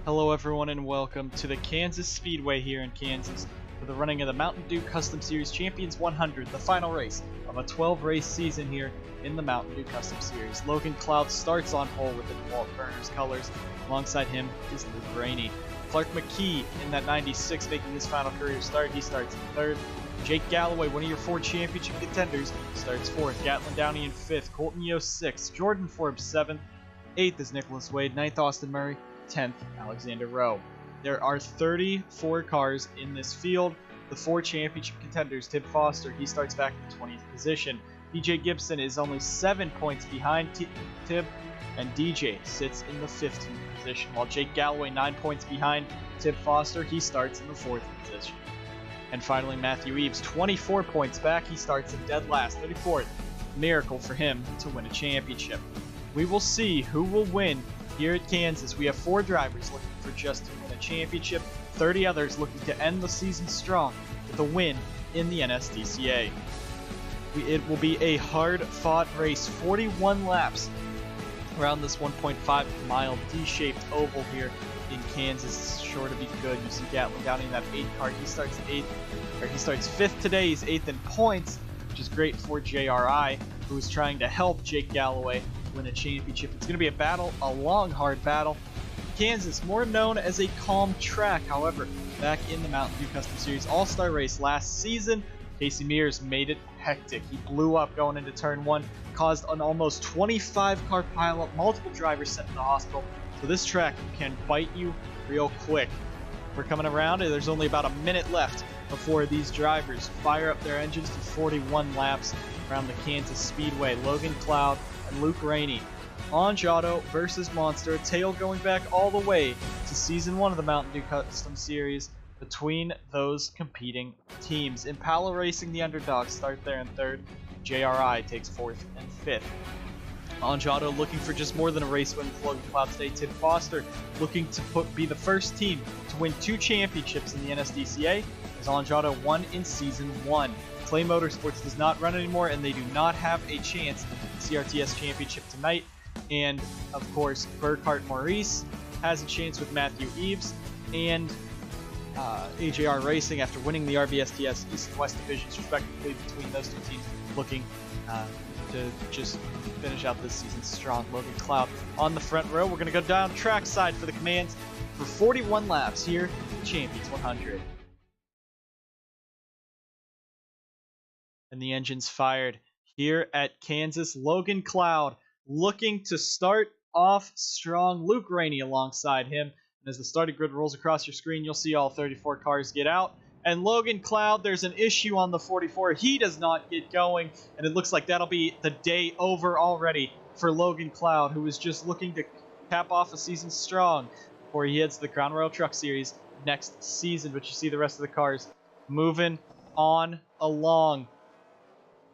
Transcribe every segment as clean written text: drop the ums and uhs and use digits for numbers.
Hello everyone and welcome to the Kansas Speedway here in Kansas for the running of the Mountain Dew Custom Series Champions 100, the final race of a 12-race season here in the Mountain Dew Custom Series. Logan Cloud starts on pole with the Walt Burners colors. Alongside him is Luke Rainey. Clark McKee in that 96 making his final career start. He starts in third. Jake Galloway, one of your Ford Championship contenders, starts fourth. Gatlin Downey in fifth. Colton Yeo sixth. Jordan Forbes seventh. Eighth is Nicholas Wade. Ninth, Austin Murray. 10th, Alexander Rowe. There are 34 cars in this field. The Ford Championship contenders, Tib Foster, he starts back in the 20th position. DJ Gibson is only 7 points behind Tib, and DJ sits in the 15th position, while Jake Galloway 9 points behind Tib Foster, he starts in the 4th position. And finally, Matthew Eves, 24 points back, he starts in dead last, 34th. Miracle for him to win a championship. We will see who will win here at Kansas. We have 4 drivers looking for just to win a championship, 30 others looking to end the season strong with a win in the NSDCA. It will be a hard-fought race, 41 laps around this 1.5 mile D-shaped oval here in Kansas. It's sure to be good. You see Gatlin Downey in that 8 car. He starts 5th today. He's 8th in points, which is great for JRI, who is trying to help Jake Galloway win a championship. It's going to be a battle, a long, hard battle. Kansas, more known as a calm track. However, back in the Mountain Dew Custom Series All-Star race last season, Casey Mears made it hectic. He blew up going into turn 1, caused an almost 25-car pileup, multiple drivers sent to the hospital. So this track can bite you real quick. We're coming around, and there's only about a minute left before these drivers fire up their engines to 41 laps around the Kansas Speedway. Logan Cloud and Luke Rainey. Orange Auto versus Monster, a tale going back all the way to Season 1 of the Mountain Dew Custom Series between those competing teams. Impala Racing, the underdogs, start there in 3rd. JRI takes 4th and 5th. Orange Auto looking for just more than a race win with Logan Cloud today. Tib Foster looking to be the first team to win 2 championships in the NSDCA, as Orange Auto won in Season 1. Clay Motorsports does not run anymore, and they do not have a chance at the CRTS Championship tonight. And, of course, Burkhart Maurice has a chance with Matthew Eves, and AJR Racing, after winning the RBSTS East and West divisions respectively between those 2 teams, looking to just finish out this season strong. Logan Cloud on the front row. We're going to go down trackside for the commands for 41 laps here at Champions 100. And the engine's fired here at Kansas. Logan Cloud looking to start off strong. Luke Rainey alongside him. And as the starting grid rolls across your screen, you'll see all 34 cars get out. And Logan Cloud, there's an issue on the 44. He does not get going. And it looks like that'll be the day over already for Logan Cloud, who is just looking to cap off a season strong before he heads to the Crown Royal Truck Series next season. But you see the rest of the cars moving on along.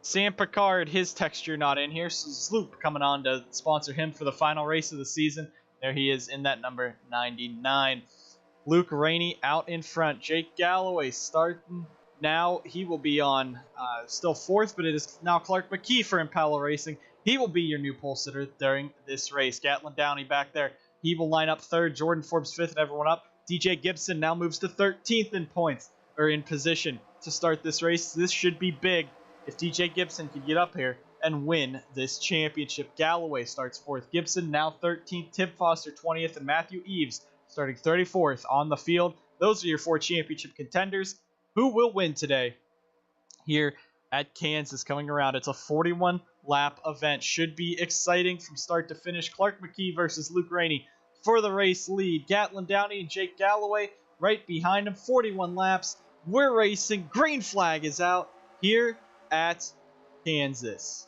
Sam Picard, his texture not in here. So Sloop coming on to sponsor him for the final race of the season. There he is in that number 99. Luke Rainey out in front. Jake Galloway starting now. He will be on still 4th, but it is now Clark McKee for Impala Racing. He will be your new pole sitter during this race. Gatlin Downey back there. He will line up 3rd. Jordan Forbes 5th, and everyone up. DJ Gibson now moves to 13th in points, or in position to start this race. This should be big if DJ Gibson can get up here and win this championship. Galloway starts 4th. Gibson now 13th. Tib Foster 20th. And Matthew Eves starting 34th on the field. Those are your 4 championship contenders. Who will win today here at Kansas coming around? It's a 41-lap event. Should be exciting from start to finish. Clark McKee versus Luke Rainey for the race lead. Gatlin Downey and Jake Galloway right behind him. 41 laps. We're racing. Green flag is out here at Kansas.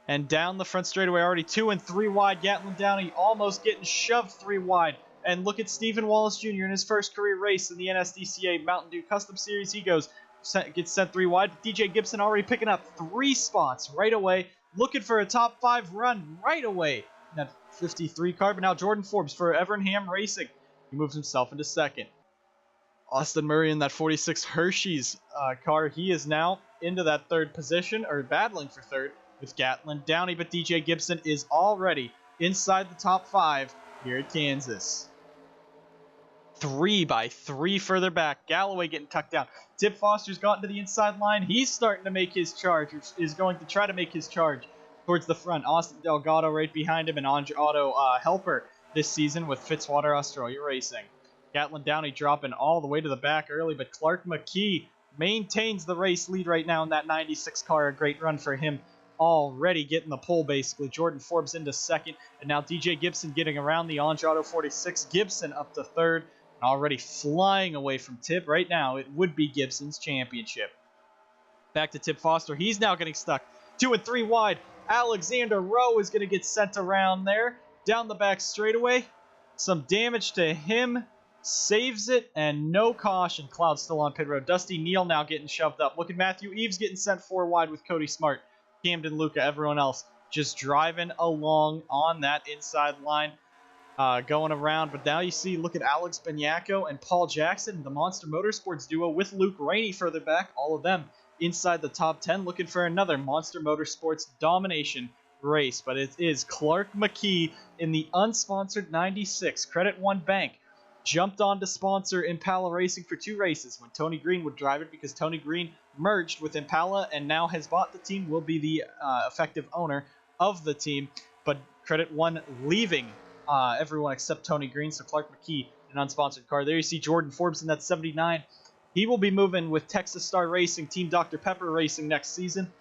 And down the front straightaway, already 2 and 3 wide. Gatlin Downey almost getting shoved 3 wide. And look at Stephen Wallace Jr. in his first career race in the NSDCA Mountain Dew Custom Series. He gets sent 3 wide. DJ Gibson already picking up 3 spots right away. Looking for a top 5 run right away. That 53 car, but now Jordan Forbes for Evernham Racing. He moves himself into 2nd. Austin Murray in that 46 Hershey's car. He is now into that 3rd position, or battling for 3rd with Gatlin Downey, but DJ Gibson is already inside the top 5 here at Kansas. 3 by 3 further back. Galloway getting tucked down. Tip Foster's gotten to the inside line. He's starting to make his charge, or is going to try to make his charge towards the front. Austin Delgado right behind him, and Andre Otto helper this season with Fitzwater Australia Racing. Gatlin Downey dropping all the way to the back early, but Clark McKee maintains the race lead right now in that 96 car. A great run for him already, getting the pole basically. Jordan Forbes into second, and now DJ Gibson getting around the Andre Otto 46. Gibson up to third. Already flying away from Tip. Right now, it would be Gibson's championship. Back to Tip Foster. He's now getting stuck. 2 and 3 wide. Alexander Rowe is going to get sent around there. Down the back straightaway. Some damage to him. Saves it, and no caution. Cloud still on pit road. Dusty Neal now getting shoved up. Look at Matthew Eves getting sent 4 wide with Cody Smart. Camden Luca, everyone else just driving along on that inside line. Going around, but now you see, look at Alex Banyako and Paul Jackson, the Monster Motorsports duo with Luke Rainey further back, all of them inside the top 10, looking for another Monster Motorsports domination race. But it is Clark McKee in the unsponsored 96. Credit One Bank jumped on to sponsor Impala Racing for 2 races when Tony Green would drive it, because Tony Green merged with Impala and now has bought the team, will be the effective owner of the team. But Credit One leaving everyone except Tony Green, so Clark McKee, an unsponsored car. There you see Jordan Forbes in that 79. He will be moving with Texas Star Racing, Team Dr. Pepper Racing next season,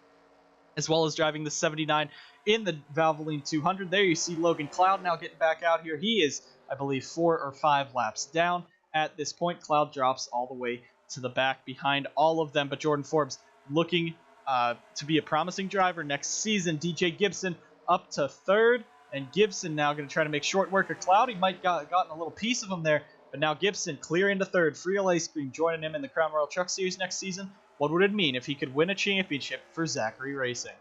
as well as driving the 79 in the Valvoline 200. There you see Logan Cloud now getting back out here. He is, I believe, 4 or 5 laps down at this point. Cloud drops all the way to the back behind all of them, but Jordan Forbes looking to be a promising driver next season. DJ Gibson up to third. And Gibson now going to try to make short work of Cloud. He might gotten a little piece of him there. But now Gibson clear into third. Friel Ice Cream joining him in the Crown Royal Truck Series next season. What would it mean if he could win a championship for Zachary Racing?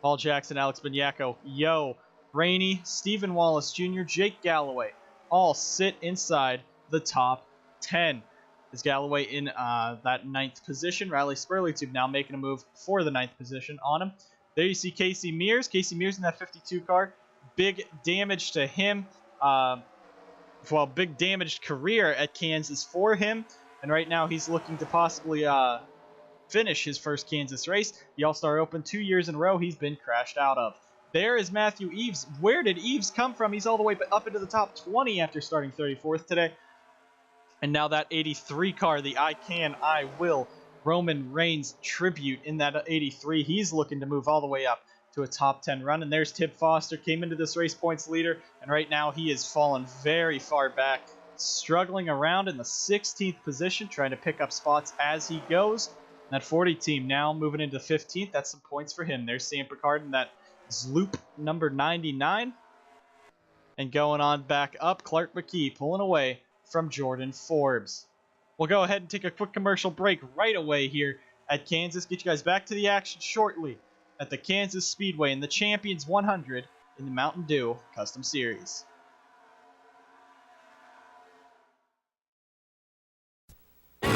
Paul Jackson, Alex Banyako, Yo, Rainey, Stephen Wallace Jr., Jake Galloway all sit inside the top 10. Is Galloway in that 9th position? Riley Spurleytube now making a move for the 9th position on him. There you see Casey Mears. Casey Mears in that 52 car. Big damage to him. Big damaged career at Kansas for him. And right now he's looking to possibly finish his first Kansas race. The All-Star Open 2 years in a row he's been crashed out of. There is Matthew Eves. Where did Eves come from? He's all the way up into the top 20 after starting 34th today. And now that 83 car, the I Can, I Will, Roman Reigns tribute in that 83. He's looking to move all the way up to a top 10 run. And there's Tip Foster, came into this race points leader, and right now he has fallen very far back, struggling around in the 16th position, trying to pick up spots as he goes. And that 40 team now moving into 15th. That's some points for him. There's Sam Picard in that Zloop number 99. And going on back up, Clark McKee pulling away from Jordan Forbes. We'll go ahead and take a quick commercial break right away here at Kansas. Get you guys back to the action shortly at the Kansas Speedway in the Champions 100 in the Mountain Dew Custom Series. The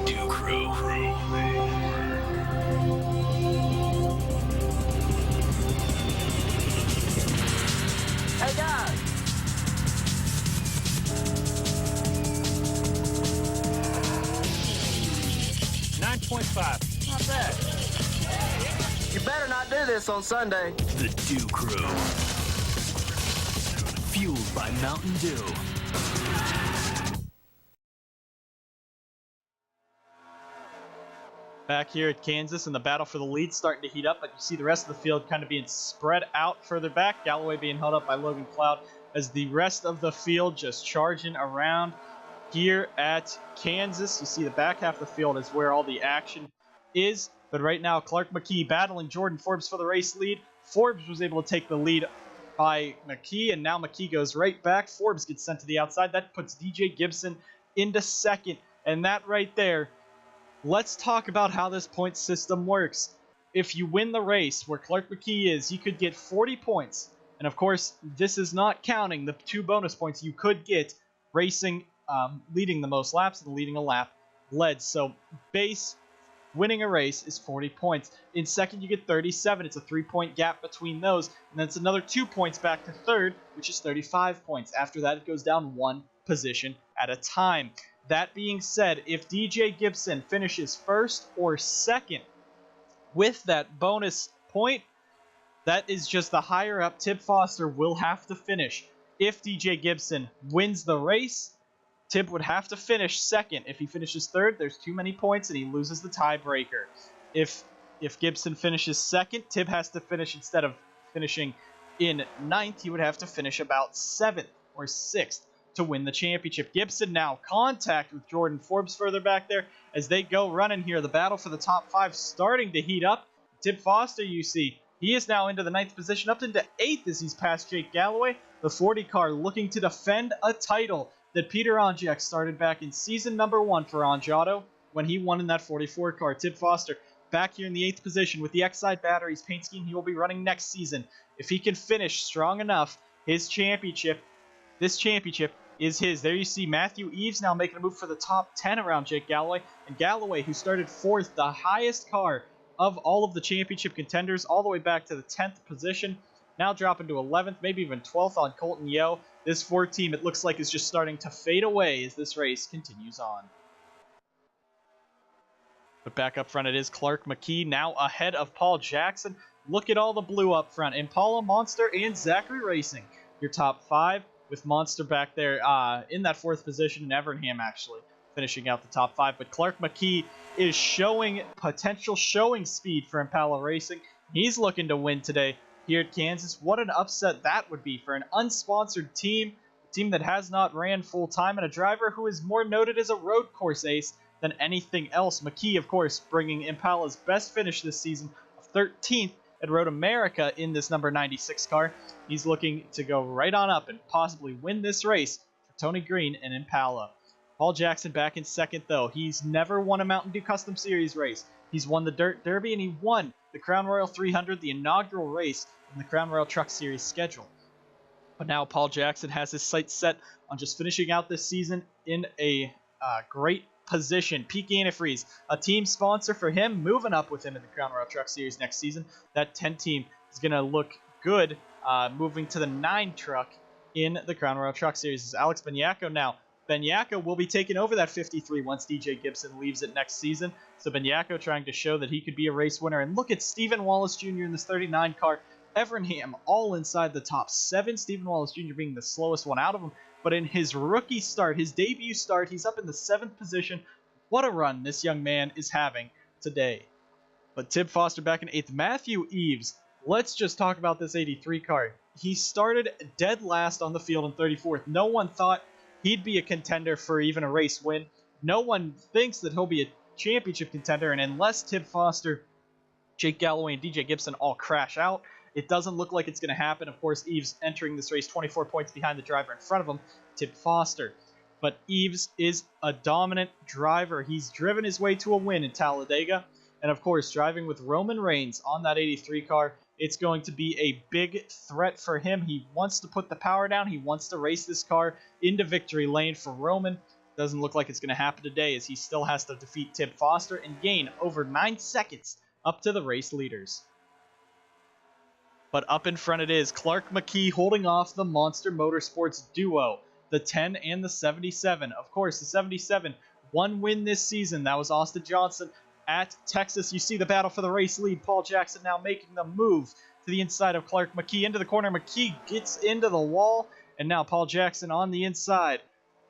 Dew Crew. Hey guys! $9.5. Not bad. You better not do this on Sunday. The Dew Crew. Fueled by Mountain Dew. Back here at Kansas, and the battle for the lead starting to heat up, but you see the rest of the field kind of being spread out further back. Galloway being held up by Logan Cloud as the rest of the field just charging around here at Kansas. You see the back half of the field is where all the action is, but right now Clark McKee battling Jordan Forbes for the race lead. Forbes was able to take the lead by McKee, and now McKee goes right back. Forbes gets sent to the outside. That puts DJ Gibson into second, and that right there, let's talk about how this point system works. If you win the race where Clark McKee is, you could get 40 points. And of course, this is not counting the 2 bonus points you could get racing, leading the most laps and leading a lap led. So base winning a race is 40 points. In second, you get 37. It's a 3-point gap between those. And then it's another 2 points back to third, which is 35 points. After that, it goes down one position at a time. That being said, if DJ Gibson finishes first or second with that bonus point, that is just the higher up Tib Foster will have to finish. If DJ Gibson wins the race, Tib would have to finish second. If he finishes third, there's too many points and he loses the tiebreaker. If Gibson finishes second, Tib has to finish, instead of finishing in ninth, he would have to finish about 7th or 6th to win the championship. Gibson now contact with Jordan Forbes further back there as they go running here. The battle for the top 5 starting to heat up. Tib Foster, you see, he is now into the 9th position, up into 8th as he's past Jake Galloway. The 40 car looking to defend a title that Peter Onjek started back in season number 1 for Onjato when he won in that 44 car. Tib Foster back here in the 8th position with the X-Side batteries paint scheme he will be running next season. If he can finish strong enough, this championship is his. There you see Matthew Eves now making a move for the top 10 around Jake Galloway. And Galloway, who started 4th, the highest car of all of the championship contenders, all the way back to the 10th position, now dropping to 11th, maybe even 12th on Colton Yeo. This Ford team, it looks like, is just starting to fade away as this race continues on. But back up front, it is Clark McKee, now ahead of Paul Jackson. Look at all the blue up front. Impala, Monster, and Zachary Racing. Your top 5, with Monster back there in that 4th position, and Evernham actually finishing out the top 5. But Clark McKee is showing potential showing speed for Impala Racing. He's looking to win today here at Kansas. What an upset that would be for an unsponsored team, a team that has not ran full-time, and a driver who is more noted as a road course ace than anything else. McKee, of course, bringing Impala's best finish this season of 13th at Road America in this number 96 car. He's looking to go right on up and possibly win this race for Tony Green and Impala. Paul Jackson back in 2nd, though. He's never won a Mountain Dew Custom Series race. He's won the Dirt Derby, and he won the Crown Royal 300, the inaugural race in the Crown Royal Truck Series schedule. But now Paul Jackson has his sights set on just finishing out this season in a great position. Peak Antifreeze, a team sponsor for him, moving up with him in the Crown Royal Truck Series next season. That 10 team is going to look good moving to the 9 truck in the Crown Royal Truck Series. Is Alex Benyako now. Benyako will be taking over that 53 once DJ Gibson leaves it next season. So Benyako trying to show that he could be a race winner. And look at Stephen Wallace Jr. in this 39 car. Evernham all inside the top 7. Stephen Wallace Jr. being the slowest one out of them. But in his rookie start, his debut start, he's up in the 7th position. What a run this young man is having today. But Tib Foster back in 8th. Matthew Eves, let's just talk about this 83 car. He started dead last on the field in 34th. No one thought he'd be a contender for even a race win. No one thinks that he'll be a championship contender, and unless Tib Foster, Jake Galloway, and DJ Gibson all crash out, it doesn't look like it's going to happen. Of course, Eves entering this race 24 points behind the driver in front of him, Tib Foster. But Eves is a dominant driver. He's driven his way to a win in Talladega. And of course, driving with Roman Reigns on that 83 car, it's going to be a big threat for him. He wants to put the power down. He wants to race this car into victory lane for Roman. Doesn't look like it's going to happen today, as he still has to defeat Tib Foster and gain over 9 seconds up to the race leaders. But up in front it is Clark McKee holding off the Monster Motorsports duo, the 10 and the 77. Of course, the 77, one win this season. That was Austin Johnson at Texas. You see the battle for the race lead. Paul Jackson now making the move to the inside of Clark McKee. Into the corner, McKee gets into the wall. And now Paul Jackson on the inside,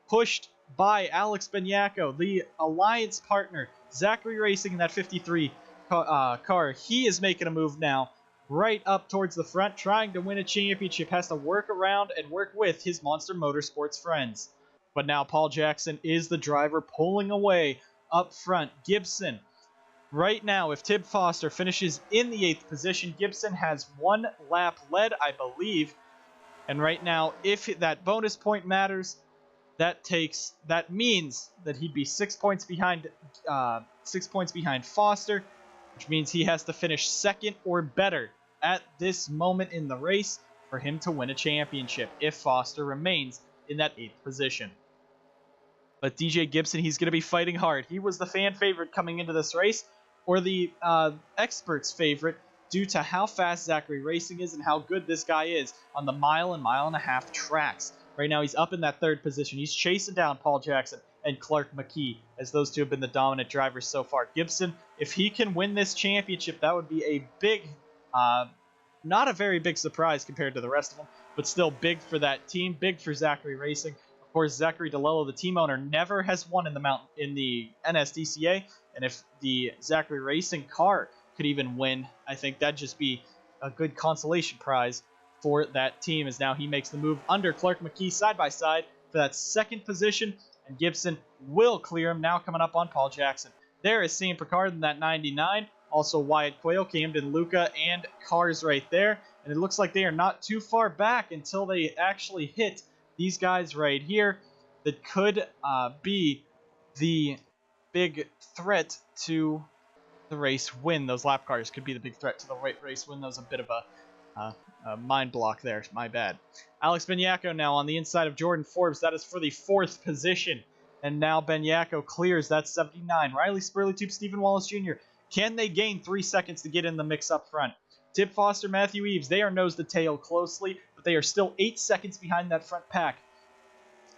pushed by Alex Benyako, the alliance partner. Zachary Racing in that 53 car. He is making a move now right up towards the front, trying to win a championship. Has to work around and work with his Monster Motorsports friends. But now Paul Jackson is the driver pulling away up front. Gibson, right now, if Tib Foster finishes in the 8th position, Gibson has 1 lap led, I believe. And right now, if that bonus point matters, that means that he'd be 6 points behind Foster, which means he has to finish 2nd or better at this moment in the race for him to win a championship if Foster remains in that 8th position. But DJ Gibson, he's going to be fighting hard. He was the fan favorite coming into this race. or the experts' favorite due to how fast Zachary Racing is and how good this guy is on the mile and mile-and-a-half tracks. Right now he's up in that third position. He's chasing down Paul Jackson and Clark McKee, as those two have been the dominant drivers so far. Gibson, if he can win this championship, that would be a big, not a very big surprise compared to the rest of them, but still big for that team, big for Zachary Racing. Of course, Zachary DeLello, the team owner, never has won in the NSDCA, and if the Zachary Racing car could even win, I think that'd just be a good consolation prize for that team, as now he makes the move under Clark McKee side by side for that second position, and Gibson will clear him, now coming up on Paul Jackson. There is Sam Picard in that 99, also Wyatt Quayle, Camden Luca, and cars right there, and it looks like they are not too far back until they actually hit these guys right here that could be the big threat to the race win. Those lap cars could be the big threat to the race win. That was a bit of a mind block there. My bad. Alex Benyako now on the inside of Jordan Forbes. That is for the 4th position. And now Benyako clears that 79. Riley Spurley-Tube, Stephen Wallace Jr. Can they gain 3 seconds to get in the mix up front? Tib Foster, Matthew Eves, they are nose to tail closely, but they are still 8 seconds behind that front pack.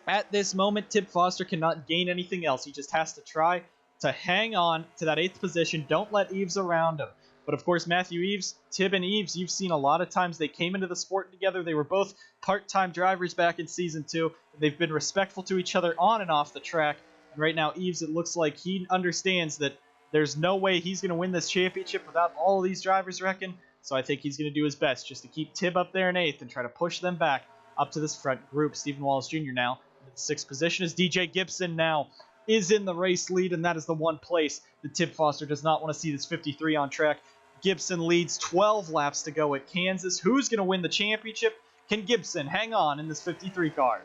At this moment, Tib Foster cannot gain anything else. He just has to try to hang on to that 8th position. Don't let Eves around him. But of course, Matthew Eves, Tib and Eves, you've seen a lot of times they came into the sport together. They were both part-time drivers back in Season 2. They've been respectful to each other on and off the track. And right now, Eves, it looks like he understands that there's no way he's going to win this championship without all of these drivers wrecking. So I think he's going to do his best just to keep Tib up there in 8th and try to push them back up to this front group. Stephen Wallace Jr. now in the 6th position as DJ Gibson now is in the race lead, and that is the one place that Tib Foster does not want to see this 53 on track. Gibson leads 12 laps to go at Kansas. Who's going to win the championship? Can Gibson hang on in this 53 car?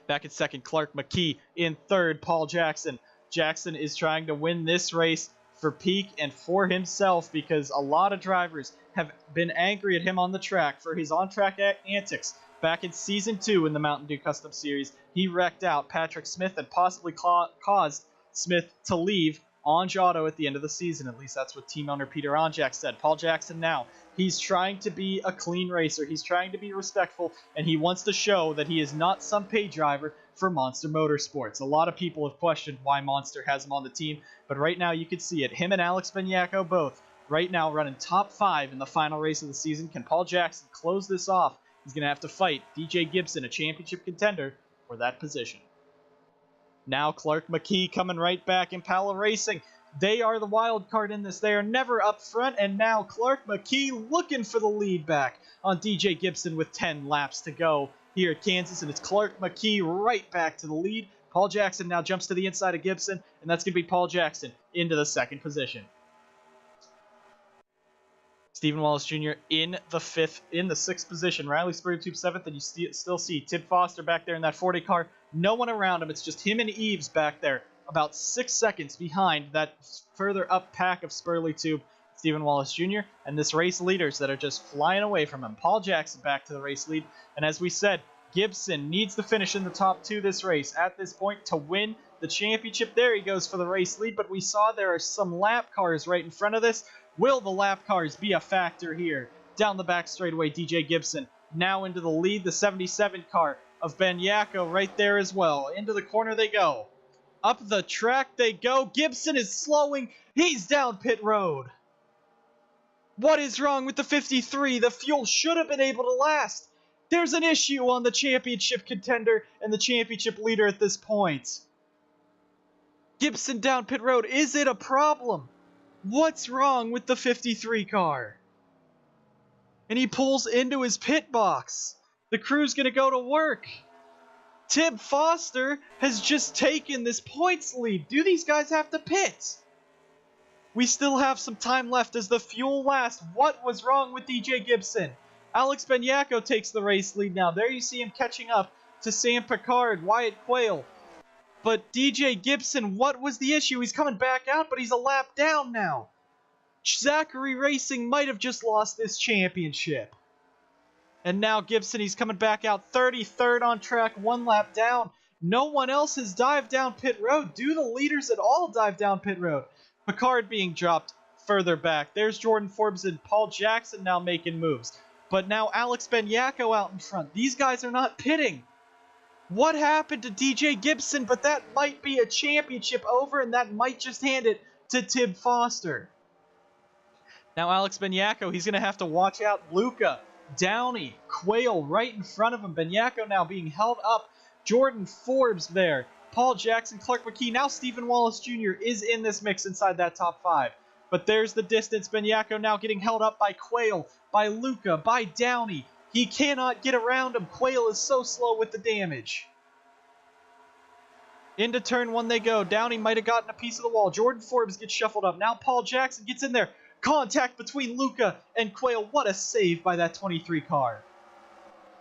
Back at 2nd, Clark McKee. In 3rd, Paul Jackson. Jackson is trying to win this race for Peak and for himself because a lot of drivers have been angry at him on the track for his on-track antics. Back in Season 2 in the Mountain Dew Custom Series, he wrecked out Patrick Smith and possibly caused Smith to leave Ange Auto at the end of the season. At least that's what team owner Peter Anjak said. Paul Jackson now, he's trying to be a clean racer. He's trying to be respectful, and he wants to show that he is not some pay driver for Monster Motorsports. A lot of people have questioned why Monster has him on the team, but right now you can see it. Him and Alex Benyako both right now running top 5 in the final race of the season. Can Paul Jackson close this off? He's going to have to fight DJ Gibson, a championship contender, for that position. Now Clark McKee coming right back. Impala Racing, they are the wild card in this. They are never up front, and now Clark McKee looking for the lead back on DJ Gibson with 10 laps to go here at Kansas, and it's Clark McKee right back to the lead. Paul Jackson now jumps to the inside of Gibson, and that's going to be Paul Jackson into the 2nd position. Stephen Wallace Jr. in the 6th position. Riley Spurley-Tube 7th, and you still see Tib Foster back there in that 40 car. No one around him. It's just him and Eves back there, about 6 seconds behind that further up pack of Spurley-Tube, Stephen Wallace Jr., and this race leaders that are just flying away from him. Paul Jackson back to the race lead, and as we said, Gibson needs to finish in the top 2 this race at this point to win the championship. There he goes for the race lead, but we saw there are some lap cars right in front of this. Will the lap cars be a factor here? Down the back straightaway, DJ Gibson now into the lead. The 77 car of Benyako right there as well. Into the corner they go. Up the track they go. Gibson is slowing. He's down pit road. What is wrong with the 53? The fuel should have been able to last. There's an issue on the championship contender and the championship leader at this point. Gibson down pit road. Is it a problem? What's wrong with the 53 car? And he pulls into his pit box. The crew's going to go to work. Tib Foster has just taken this points lead. Do these guys have to pit? We still have some time left as the fuel lasts. What was wrong with DJ Gibson? Alex Benyako takes the race lead now. There you see him catching up to Sam Picard, Wyatt Quayle. But DJ Gibson, what was the issue? He's coming back out, but he's a lap down now. Zachary Racing might have just lost this championship. And now Gibson, he's coming back out 33rd on track, 1 lap down. No one else has dived down pit road. Do the leaders at all dive down pit road? Picard being dropped further back. There's Jordan Forbes and Paul Jackson now making moves. But now Alex Benyako out in front. These guys are not pitting. What happened to DJ Gibson? But that might be a championship over, and that might just hand it to Tim Foster. Now Alex Benyako, he's going to have to watch out. Luca, Downey, Quayle right in front of him. Benyako now being held up. Jordan Forbes there. Paul Jackson, Clark McKee. Now Stephen Wallace Jr. is in this mix inside that top 5. But there's the distance. Benyako now getting held up by Quayle, by Luca, by Downey. He cannot get around him. Quayle is so slow with the damage. Into turn 1 they go. Downey might have gotten a piece of the wall. Jordan Forbes gets shuffled up. Now Paul Jackson gets in there. Contact between Luca and Quayle. What a save by that 23 car.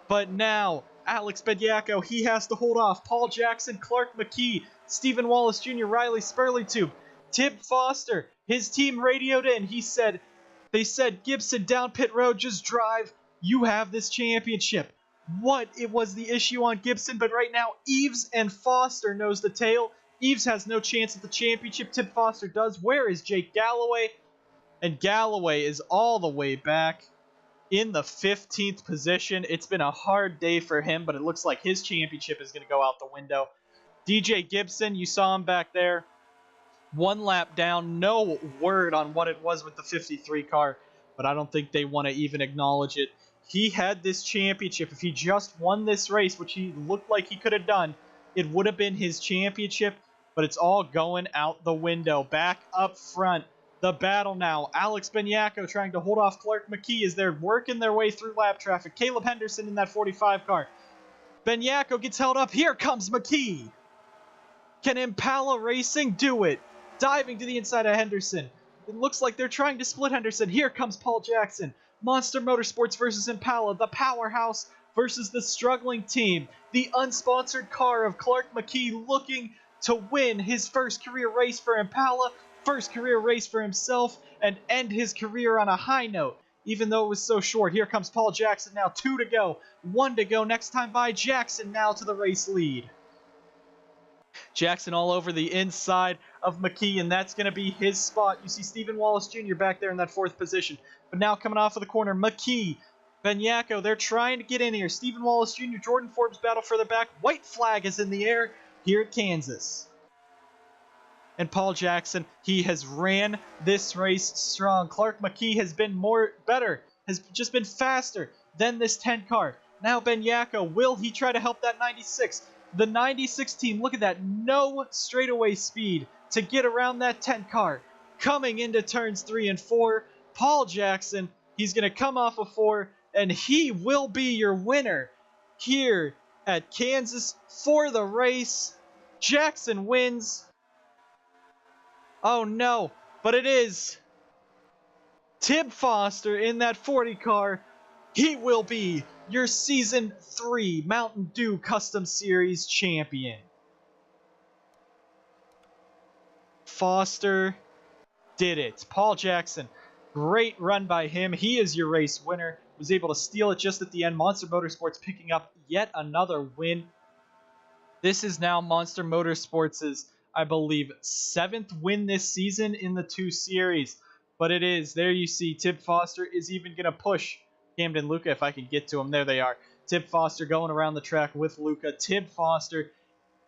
But now, Alex Benyako, he has to hold off. Paul Jackson, Clark McKee, Stephen Wallace Jr., Riley Spurley-Tube. Tim Foster, his team radioed in. They said, Gibson down pit road, just drive. You have this championship. What it was the issue on Gibson, but right now, Eves and Foster knows the tale. Eves has no chance at the championship. Tim Foster does. Where is Jake Galloway? And Galloway is all the way back in the 15th position. It's been a hard day for him, but it looks like his championship is going to go out the window. DJ Gibson, you saw him back there. 1 lap down. No word on what it was with the 53 car, but I don't think they want to even acknowledge it. He had this championship. If he just won this race, which he looked like he could have done, it would have been his championship, but it's all going out the window. Back up front. The battle now. Alex Benyako trying to hold off Clark McKee as they're working their way through lap traffic. Caleb Henderson in that 45 car. Benyako gets held up. Here comes McKee. Can Impala Racing do it? Diving to the inside of Henderson. It looks like they're trying to split Henderson. Here comes Paul Jackson. Monster Motorsports versus Impala. The powerhouse versus the struggling team. The unsponsored car of Clark McKee looking to win his first career race for Impala. First career race for himself, and end his career on a high note, even though it was so short. Here comes Paul Jackson now. 2 to go. 1 to go. Next time by Jackson now to the race lead. Jackson all over the inside of McKee, and that's going to be his spot. You see Stephen Wallace Jr. back there in that 4th position. But now coming off of the corner, McKee, Benyako, they're trying to get in here. Stephen Wallace Jr., Jordan Forbes battle further back. White flag is in the air here at Kansas. And Paul Jackson, he has ran this race strong. Clark McKee has been better, has just been faster than this 10 car. Now Benyako, will he try to help that 96? The 96 team, look at that, no straightaway speed to get around that 10 car. Coming into turns 3 and 4, Paul Jackson, he's going to come off of 4, and he will be your winner here at Kansas for the race. Jackson wins. Oh no, but it is Tim Foster in that 40 car. He will be your Season 3 Mountain Dew Custom Series champion. Foster did it. Paul Jackson, great run by him. He is your race winner. Was able to steal it just at the end. Monster Motorsports picking up yet another win. This is now Monster Motorsports' I believe 7th win this season in the 2 series. But it is. There you see Tim Foster is even going to push Camden Luca if I can get to him. There they are. Tim Foster going around the track with Luca. Tim Foster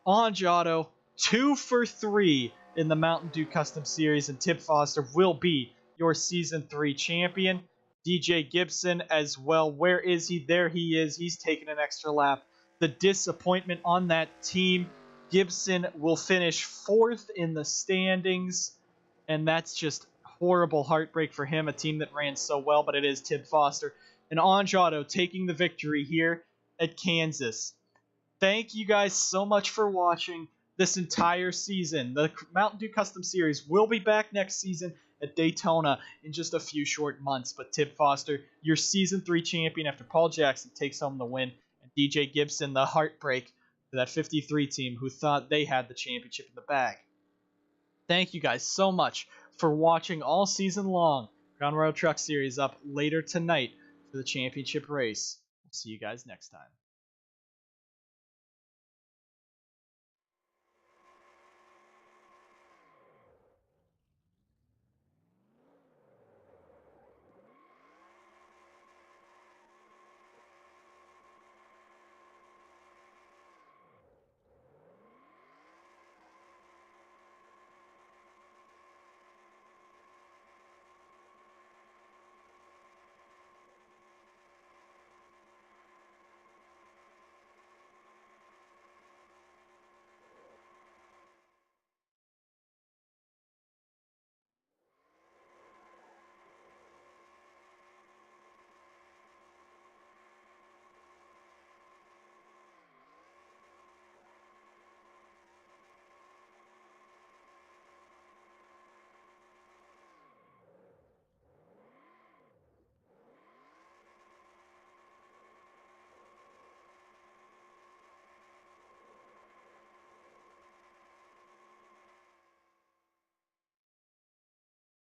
on Giotto 2 for 3 in the Mountain Dew Custom Series. And Tim Foster will be your Season 3 champion. DJ Gibson as well. Where is he? There he is. He's taking an extra lap. The disappointment on that team. Gibson will finish 4th in the standings, and that's just horrible heartbreak for him, a team that ran so well, but it is Tim Foster. And Anjado taking the victory here at Kansas. Thank you guys so much for watching this entire season. The Mountain Dew Custom Series will be back next season at Daytona in just a few short months, but Tim Foster, your Season 3 champion after Paul Jackson takes home the win, and DJ Gibson, the heartbreak for that 53 team who thought they had the championship in the bag. Thank you guys so much for watching all season long. Crown Royal Truck Series up later tonight for the championship race. We'll see you guys next time.